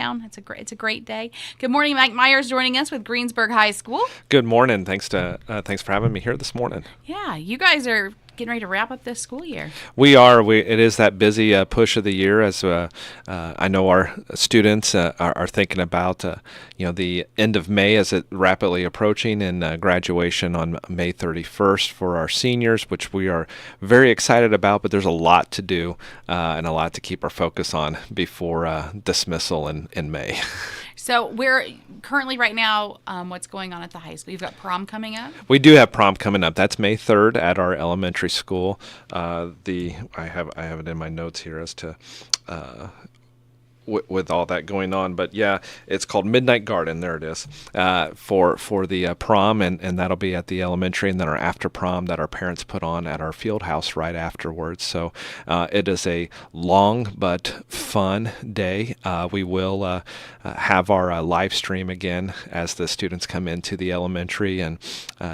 It's a great day. Good morning, Mike Myers joining us with Greensburg High School. Good morning. Thanks for having me here this morning. Yeah, you guys are getting ready to wrap up this school year. We are. It is that busy push of the year, as I know our students are thinking about the end of May as it rapidly approaching, and graduation on May 31st for our seniors, which we are very excited about. But there's a lot to do and a lot to keep our focus on before dismissal in May. So we're currently right now, what's going on at the high school? You've got prom coming up? We do have prom coming up. That's May 3rd at our elementary school. I have it in my notes here as to with all that going on, but yeah, it's called Midnight Garden. There it is for the prom, and that'll be at the elementary, and then our after prom that our parents put on at our field house right afterwards. So it is a long but fun day. We will have our live stream again as the students come into the elementary, and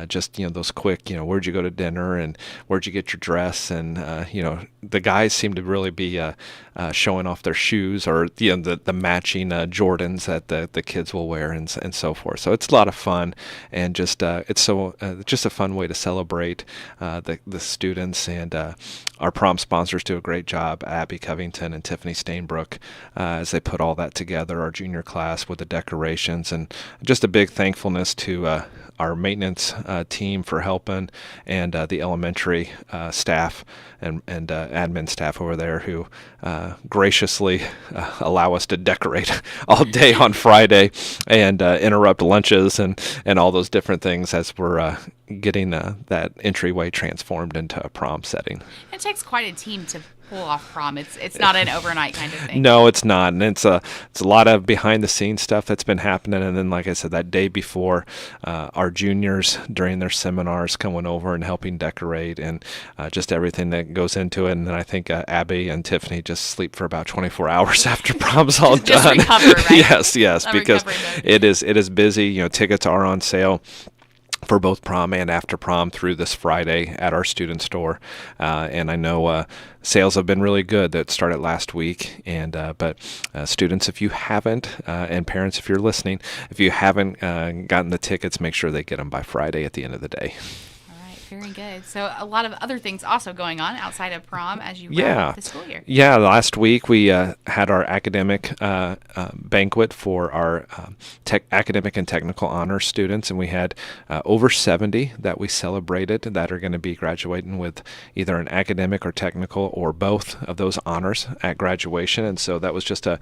just those quick where'd you go to dinner and where'd you get your dress, and the guys seem to really be showing off their shoes or the matching Jordans that the kids will wear and so forth. So it's a lot of fun, and just it's just a fun way to celebrate the students, and our prom sponsors do a great job, Abby Covington and Tiffany Stainbrook, as they put all that together, our junior class with the decorations, and just a big thankfulness to our maintenance team for helping, and the elementary staff and admin staff over there who graciously allow us to decorate all day on Friday and interrupt lunches and all those different things as we're getting that entryway transformed into a prom setting. It takes quite a team to pull off prom. It's not an overnight kind of thing. No, it's not, and it's a lot of behind the scenes stuff that's been happening. And then, like I said, that day before, our juniors during their seminars coming over and helping decorate, and just everything that goes into it. And then I think Abby and Tiffany just sleep for about 24 hours after prom's all done. Just recover, right? Yes, because it is busy. Tickets are on sale for both prom and after prom through this Friday at our student store, and I know sales have been really good. That started last week, and but students, if you haven't, and parents, if you're listening, if you haven't gotten the tickets, make sure they get them by Friday at the end of the day. Very good. So a lot of other things also going on outside of prom as you wrap up the school year. Yeah, last week we had our academic banquet for our academic and technical honors students, and we had over 70 that we celebrated that are going to be graduating with either an academic or technical or both of those honors at graduation. And so that was just a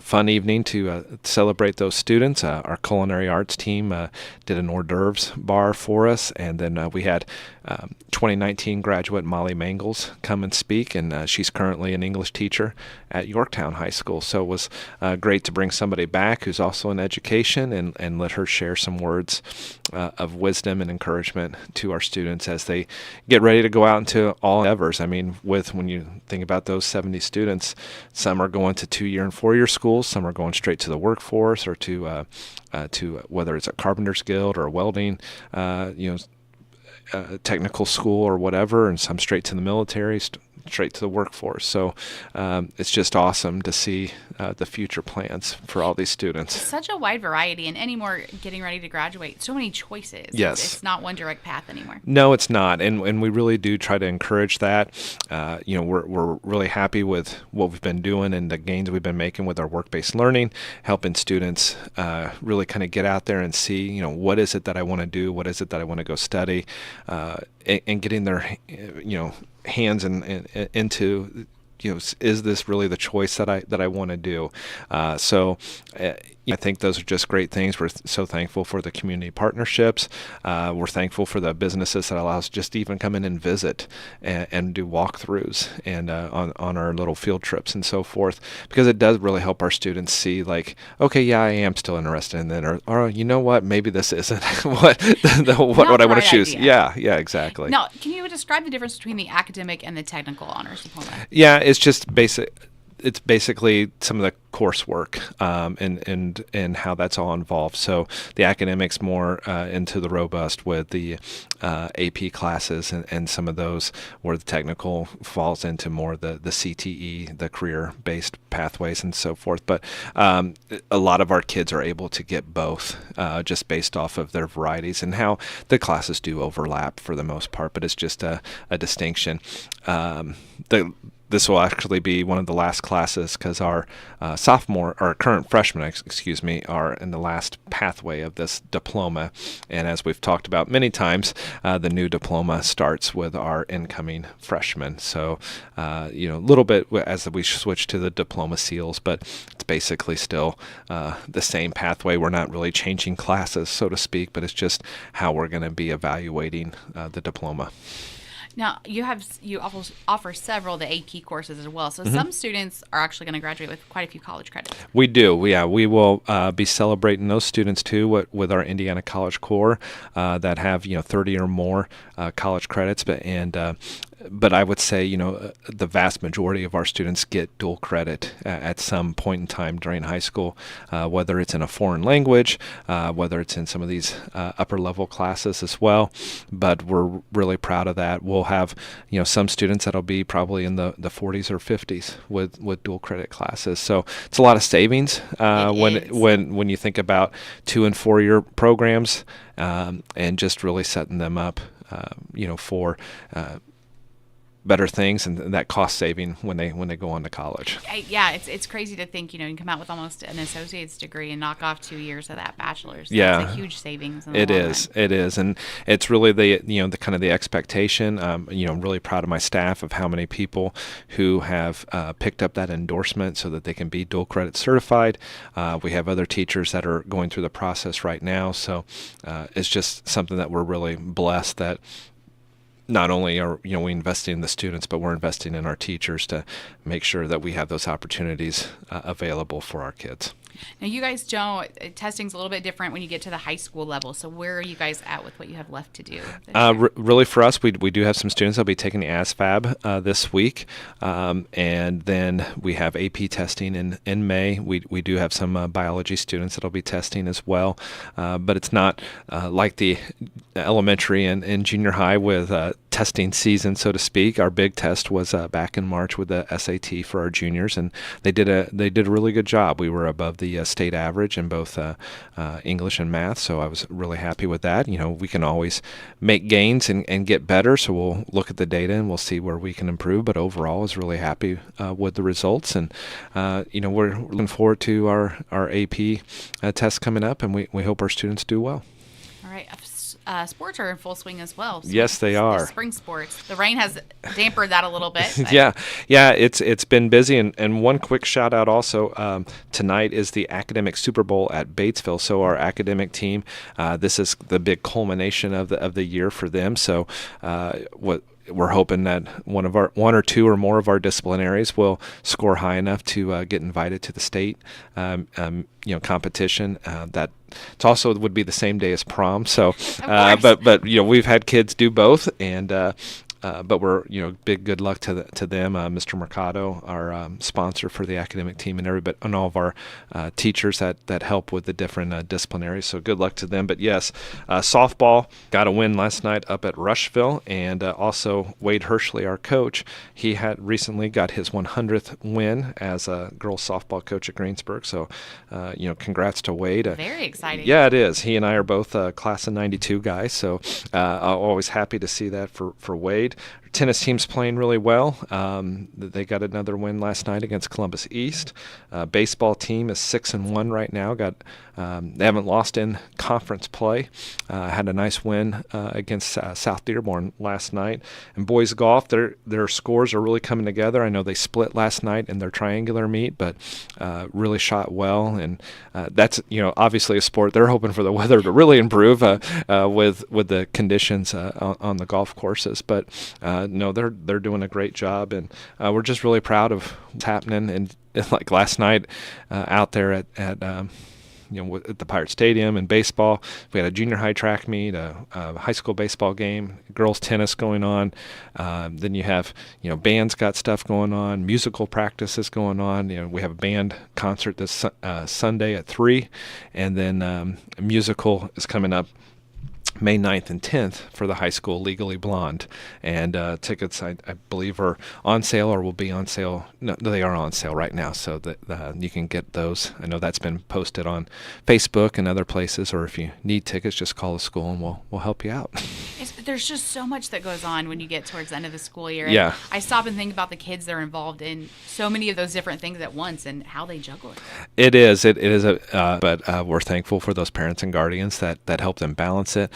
fun evening to celebrate those students. Our culinary arts team did an hors d'oeuvres bar for us, and then we had 2019 graduate Molly Mangles come and speak, and she's currently an English teacher at Yorktown High School. So it was great to bring somebody back who's also in education and let her share some words of wisdom and encouragement to our students as they get ready to go out into all endeavors. I mean, when you think about those 70 students, some are going to 2-year and 4-year schools, some are going straight to the workforce or to whether it's a carpenter's guild or a welding, technical school or whatever, and some straight to the military, straight to the workforce. So it's just awesome to see the future plans for all these students. It's such a wide variety, and any more getting ready to graduate, so many choices. Yes. It's not one direct path anymore. No, it's not, and we really do try to encourage that. We're really happy with what we've been doing and the gains we've been making with our work-based learning, helping students really kind of get out there and see, what is it that I want to do, what is it that I want to go study, and getting their, hands into, is this really the choice that I want to do? So I think those are just great things. We're so thankful for the community partnerships. We're thankful for the businesses that allow us just to even come in and visit and do walkthroughs and on our little field trips and so forth, because it does really help our students see, like, okay, yeah, I am still interested in that, or you know what, maybe this isn't what I want to choose. Idea. Yeah, exactly. Now, can you describe the difference between the academic and the technical honors diploma? Yeah, it's just basic. it's basically some of the coursework and how that's all involved. So the academics more into the robust with the AP classes and some of those, where the technical falls into more the CTE, the career-based pathways and so forth. But a lot of our kids are able to get both just based off of their varieties and how the classes do overlap for the most part, but it's just a distinction. This will actually be one of the last classes because our current freshmen, excuse me, are in the last pathway of this diploma. And as we've talked about many times, the new diploma starts with our incoming freshmen. So, a little bit as we switch to the diploma seals, but it's basically still the same pathway. We're not really changing classes, so to speak, but it's just how we're going to be evaluating the diploma. Now, you offer several of the AP courses as well. So some students are actually going to graduate with quite a few college credits. We do. Yeah, we will be celebrating those students too with our Indiana College Corps that have 30 or more college credits. But I would say, the vast majority of our students get dual credit at some point in time during high school, whether it's in a foreign language, whether it's in some of these upper level classes as well. But we're really proud of that. We'll have, some students that'll be probably in the 40s or 50s with dual credit classes. So it's a lot of savings when you think about 2 and 4 year programs and just really setting them up, for better things and that cost saving when they go on to college. Yeah, it's crazy to think, you can come out with almost an associate's degree and knock off 2 years of that bachelor's. So Yeah, it's a huge savings. In the long run. It is, and it's really the kind of the expectation. I'm really proud of my staff of how many people who have picked up that endorsement so that they can be dual credit certified. We have other teachers that are going through the process right now, so it's just something that we're really blessed that. Not only are we investing in the students, but we're investing in our teachers to make sure that we have those opportunities available for our kids. Now, you guys don't, testing's a little bit different when you get to the high school level. So where are you guys at with what you have left to do? Really, for us, we do have some students that'll be taking the ASVAB this week. And then we have AP testing in May. We do have some biology students that'll be testing as well. But it's not like the elementary and junior high with testing season, so to speak. Our big test was back in March with the SAT for our juniors, and they did a really good job. We were above the state average in both English and math, so I was really happy with that. We can always make gains and get better, so we'll look at the data and we'll see where we can improve. But overall, I was really happy with the results, and we're looking forward to our AP test coming up, and we hope our students do well. All right. Sports are in full swing as well. Yes, they are. The spring sports. The rain has dampened that a little bit. Yeah, it's been busy. And one quick shout out also, tonight is the academic Super Bowl at Batesville. So our academic team, this is the big culmination of the year for them. So we're hoping that one or two or more of our disciplinaries will score high enough to get invited to the state competition. That it also would be the same day as prom. So, but we've had kids do both, and but we're big good luck to them. Mr. Mercado, our sponsor for the academic team, and all of our teachers that help with the different disciplinaries. So good luck to them. But yes, softball got a win last night up at Rushville, and also Wade Hershey, our coach, he had recently got his 100th win as a girls softball coach at Greensburg. So congrats to Wade. Very exciting. Yeah, it is. He and I are both class of '92 guys, so always happy to see that for Wade. Tennis team's playing really well. They got another win last night against Columbus East. Baseball team is 6-1 right now. They haven't lost in conference play. Had a nice win against South Dearborn last night. And boys golf, their scores are really coming together. I know they split last night in their triangular meet, but really shot well. And that's obviously a sport. They're hoping for the weather to really improve with the conditions on the golf courses. But no, they're doing a great job, and we're just really proud of what's happening. And like last night out there at at the Pirate Stadium in baseball. We had a junior high track meet, a high school baseball game, girls tennis going on. Then you have, bands got stuff going on, musical practices going on. We have a band concert this Sunday at 3, and then a musical is coming up May 9th and 10th for the high school Legally Blonde. And tickets, I believe, are on sale or will be on sale. No, they are on sale right now, so that you can get those. I know that's been posted on Facebook and other places, or if you need tickets, just call the school and we'll help you out. There's just so much that goes on when you get towards the end of the school year. Yeah. And I stop and think about the kids that are involved in so many of those different things at once and how they juggle it. It is. But we're thankful for those parents and guardians that help them balance it.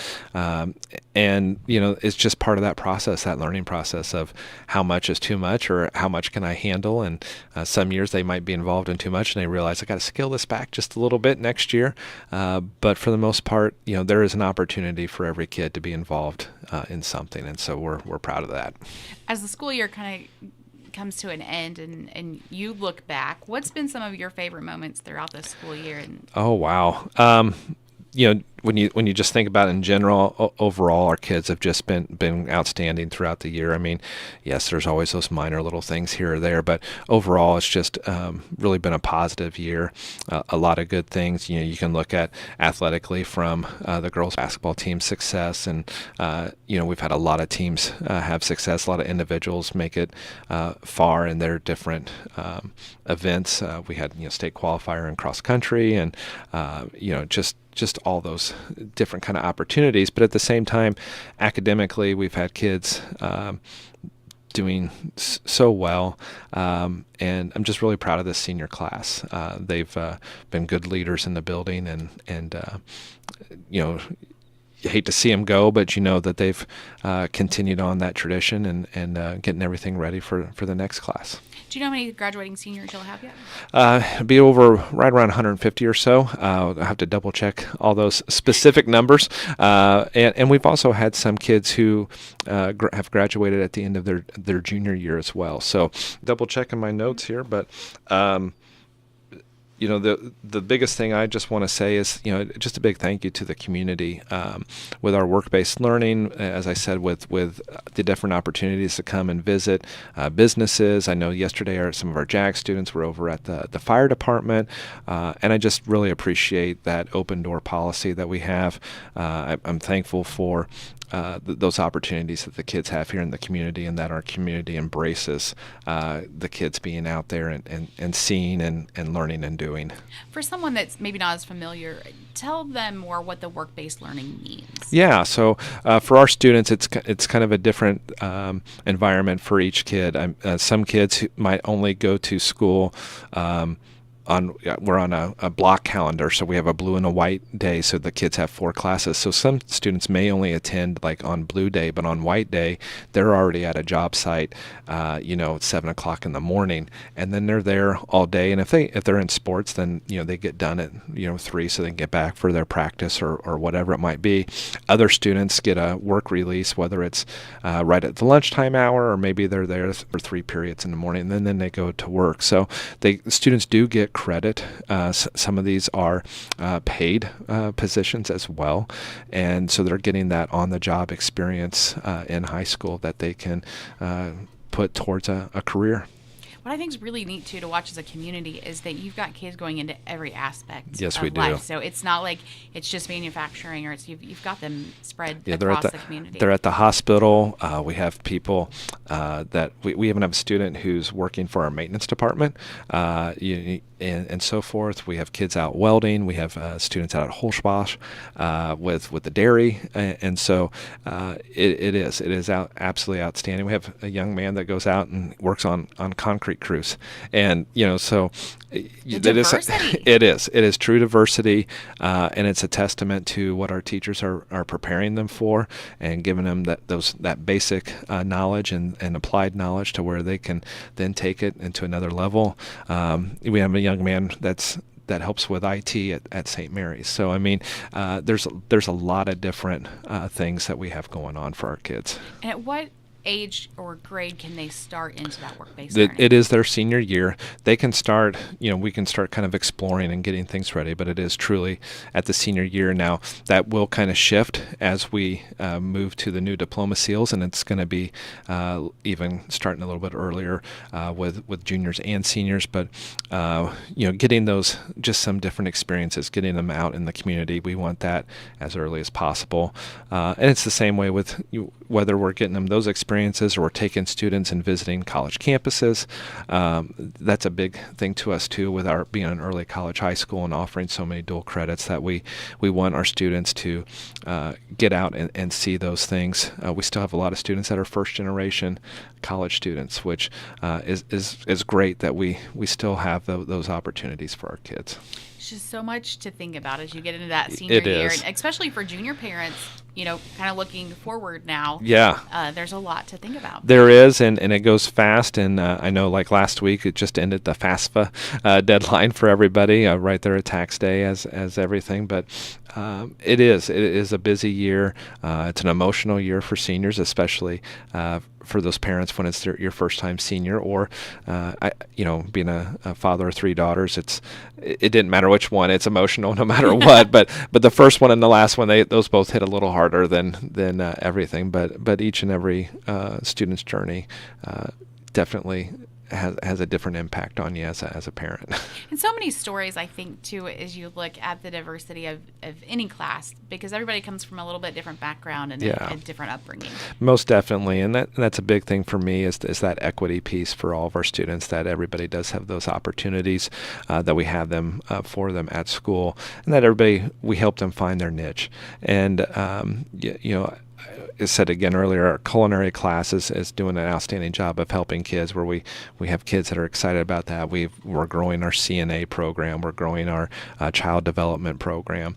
And it's just part of that process, that learning process of how much is too much or how much can I handle. And some years they might be involved in too much and they realize I got to scale this back just a little bit next year. But for the most part, there is an opportunity for every kid to be involved in something. And so we're proud of that. As the school year kind of comes to an end and you look back, what's been some of your favorite moments throughout the school year? Oh, wow. When you just think about it in general, overall, our kids have just been outstanding throughout the year. I mean, yes, there's always those minor little things here or there, but overall, it's just really been a positive year. A lot of good things. You can look at athletically from the girls' basketball team's success, and we've had a lot of teams have success. A lot of individuals make it far in their different events. We had state qualifier in cross country, and just all those different kind of opportunities. But at the same time, academically, we've had kids doing so well, and I'm just really proud of this senior class. They've been good leaders in the building, and you hate to see them go, but that they've continued on that tradition and getting everything ready for the next class. Do you know how many graduating seniors you'll have yet? It'll be over right around 150 or so. I'll have to double check all those specific numbers. And we've also had some kids who have graduated at the end of their junior year as well. So double checking my notes here, but the biggest thing I just want to say is, just a big thank you to the community with our work-based learning, as I said, with the different opportunities to come and visit businesses. I know yesterday some of our JAG students were over at the fire department, and I just really appreciate that open door policy that we have. I'm thankful for those opportunities that the kids have here in the community, and that our community embraces the kids being out there and seeing and learning and doing. For someone that's maybe not as familiar, tell them more what the work-based learning means. Yeah, so for our students, it's kind of a different environment for each kid. Some kids might only go to school we're on a block calendar, so we have a blue and a white day, so the kids have 4 classes. So some students may only attend on blue day, but on white day, they're already at a job site, at 7 o'clock in the morning, and then they're there all day. And if they're in sports, then they get done at 3, so they can get back for their practice or whatever it might be. Other students get a work release, whether it's right at the lunchtime hour, or maybe they're there for 3 periods in the morning, and then they go to work. So the students do get credit. Some of these are paid positions as well, and so they're getting that on-the-job experience in high school that they can put towards a career. What I think is really neat, too, to watch as a community is that you've got kids going into every aspect yes, of we do. life. So it's not like it's just manufacturing, or you've got them spread they're across the community. They're at the hospital. We have people that we even have a student who's working for our maintenance department. And so forth. We have kids out welding. We have students out at Holschbosch with the dairy, and so it is absolutely outstanding. We have a young man that goes out and works on concrete crews, and so it is true diversity, and it's a testament to what our teachers are preparing them for and giving them that basic knowledge and applied knowledge to where they can then take it into another level. We have a young man that helps with IT at St. Mary's. So I mean, there's a lot of different things that we have going on for our kids. And at what age or grade can they start into that work-based It, learning? it is their senior year. They can start, we can start kind of exploring and getting things ready, but it is truly at the senior year. Now, that will kind of shift as we move to the new diploma seals, and it's going to be even starting a little bit earlier with juniors and seniors. But, getting those, just some different experiences, getting them out in the community, we want that as early as possible. And it's the same way with whether we're getting them those experiences or we're taking students and visiting college campuses. That's a big thing to us too, with our being an early college high school and offering so many dual credits, that we want our students to get out and see those things. We still have a lot of students that are first generation college students, which is great that we still have those opportunities for our kids. It's just so much to think about as you get into that senior year, is. and especially for junior parents, kind of looking forward now. Yeah. There's a lot to think about. There is, and it goes fast. And I know, like last week, it just ended the FAFSA deadline for everybody, right there at tax day as everything. But it is a busy year. It's an emotional year for seniors, especially for those parents when it's your first time senior, or being a father of 3 daughters. It didn't matter which one. It's emotional no matter what. But the first one and the last one, those both hit a little harder than everything. But each and every student's journey definitely has a different impact on you as a parent. And so many stories, I think, too, as you look at the diversity of any class, because everybody comes from a little bit different background and a different upbringing. Most definitely, and that's a big thing for me is that equity piece for all of our students, that everybody does have those opportunities, that we have them for them at school, and that we help them find their niche. And I said again earlier, our culinary class is doing an outstanding job of helping kids, where we have kids that are excited about that. We're growing our CNA program. We're growing our child development program,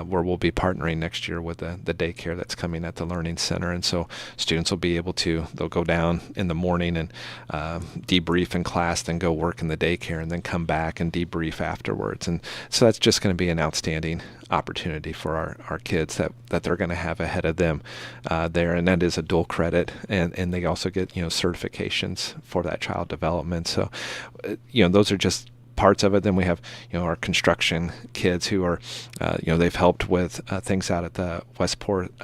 where we'll be partnering next year with the daycare that's coming at the Learning Center. And so students will be able they'll go down in the morning and debrief in class, then go work in the daycare, and then come back and debrief afterwards. And so that's just going to be an outstanding opportunity for our kids that they're going to have ahead of them there, and that is a dual credit, and they also get certifications for that child development. So those are just parts of it. Then we have our construction kids who are they've helped with things out at the Westport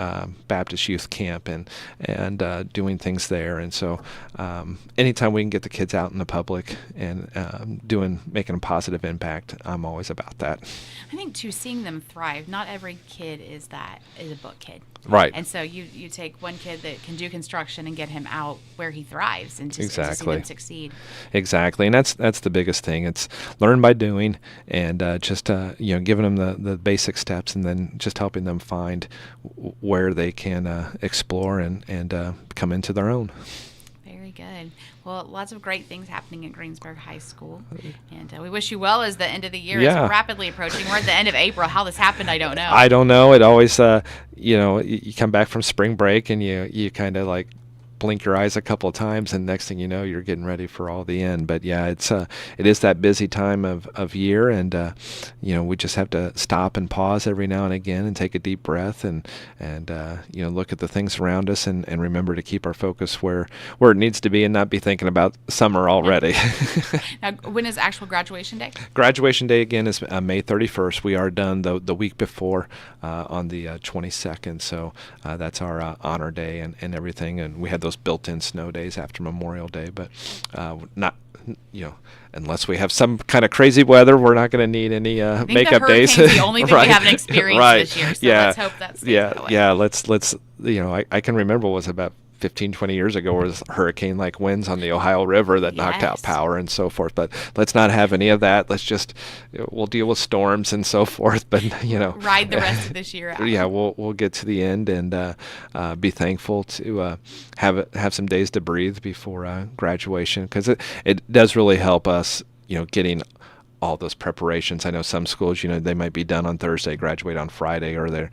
Baptist Youth Camp and doing things there. And so anytime we can get the kids out in the public and making a positive impact, I'm always about that. I think too, seeing them thrive. Not every kid is a book kid. Right. And so you take one kid that can do construction and get him out where he thrives, and to see Exactly. them succeed. Exactly, and that's the biggest thing. It's learn by doing, and just giving them the basic steps, and then just helping them find where they can explore and come into their own. Very good. Well, lots of great things happening at Greensburg High School, and we wish you well as the end of the year is rapidly approaching. We're at the end of April. How this happened, I don't know. I don't know. It always, you come back from spring break and you kind of like blink your eyes a couple of times, and next thing you know, you're getting ready for all the end. But yeah, it is that busy time of year, and we just have to stop and pause every now and again and take a deep breath and look at the things around us and remember to keep our focus where it needs to be and not be thinking about summer already. Now, when is actual graduation day? Graduation day again is May 31st. We are done the week before on the 22nd, so that's our honor day and everything, and we had those built-in snow days after Memorial Day, but not, unless we have some kind of crazy weather, we're not going to need any makeup days. The only thing right. we haven't experienced right. this year, so yeah. let's hope that stays that way. Yeah, let's I can remember it was about 15, 20 years ago was hurricane-like winds on the Ohio River that knocked out power and so forth. But let's not have any of that. Let's just, we'll deal with storms and so forth. But, ride the rest of this year out. Yeah, we'll get to the end and be thankful to have some days to breathe before graduation, because it does really help us, getting all those preparations. I know some schools, they might be done on Thursday, graduate on Friday, or they're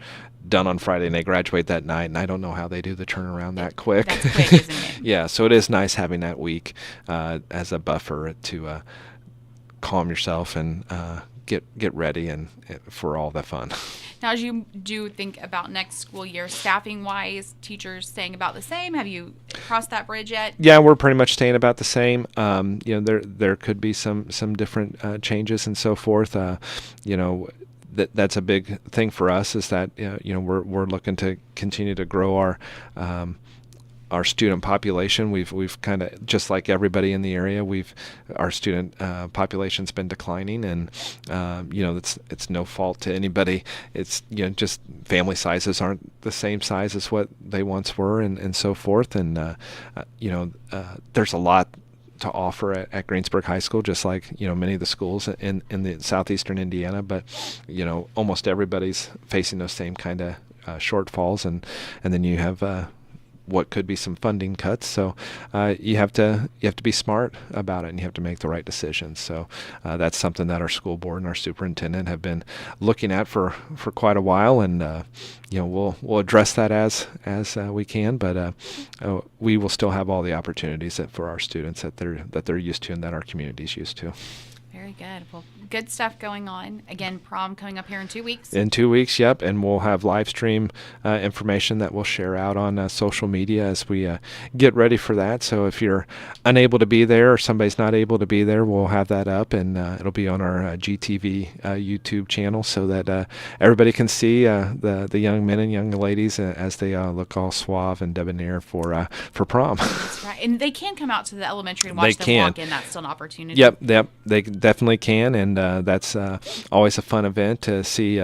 done on Friday and they graduate that night, and I don't know how they do the turnaround that quick. That's quick, isn't it? Yeah, so it is nice having that week as a buffer to calm yourself and get ready and for all the fun. Now, as you do think about next school year, staffing wise, teachers staying about the same, have you crossed that bridge yet? Yeah, we're pretty much staying about the same. There could be some different changes and so forth. That's a big thing for us, is that we're looking to continue to grow our student population. We've kind of, just like everybody in the area, our student population's been declining, and it's no fault to anybody. It's just family sizes aren't the same size as what they once were, and so forth. And there's a lot to offer at Greensburg High School, just like many of the schools in the southeastern Indiana. But almost everybody's facing those same kind of shortfalls, and then you have what could be some funding cuts. So you have to be smart about it, and you have to make the right decisions. So that's something that our school board and our superintendent have been looking at for quite a while, and we'll address that as we can. But we will still have all the opportunities for our students that they're used to and that our community is used to. Very good. Well, good stuff going on. Again, prom coming up here in 2 weeks. In 2 weeks, yep. And we'll have live stream information that we'll share out on social media as we get ready for that. So if you're unable to be there, or somebody's not able to be there, we'll have that up, and it'll be on our GTV YouTube channel, so that everybody can see the young men and young ladies as they look all suave and debonair for prom. That's right. And they can come out to the elementary and watch them walk in. That's still an opportunity. Yep. They definitely can, and that's always a fun event to see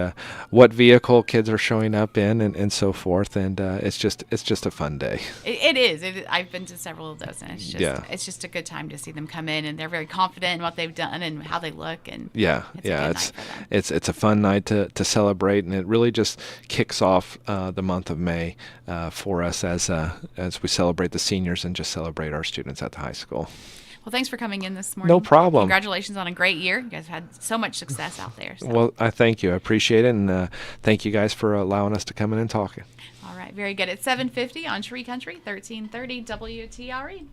what vehicle kids are showing up in, and so forth. And it's just a fun day. It is. I've been to several of those, and it's just a good time to see them come in, and they're very confident in what they've done and how they look. And it's a fun night to celebrate, and it really just kicks off the month of May for us as we celebrate the seniors and just celebrate our students at the high school. Well, thanks for coming in this morning. No problem. Congratulations on a great year. You guys have had so much success out there. So. Well, I thank you. I appreciate it, and thank you guys for allowing us to come in and talk. All right, very good. It's 7:50 on Tree Country, 1330 WTRE.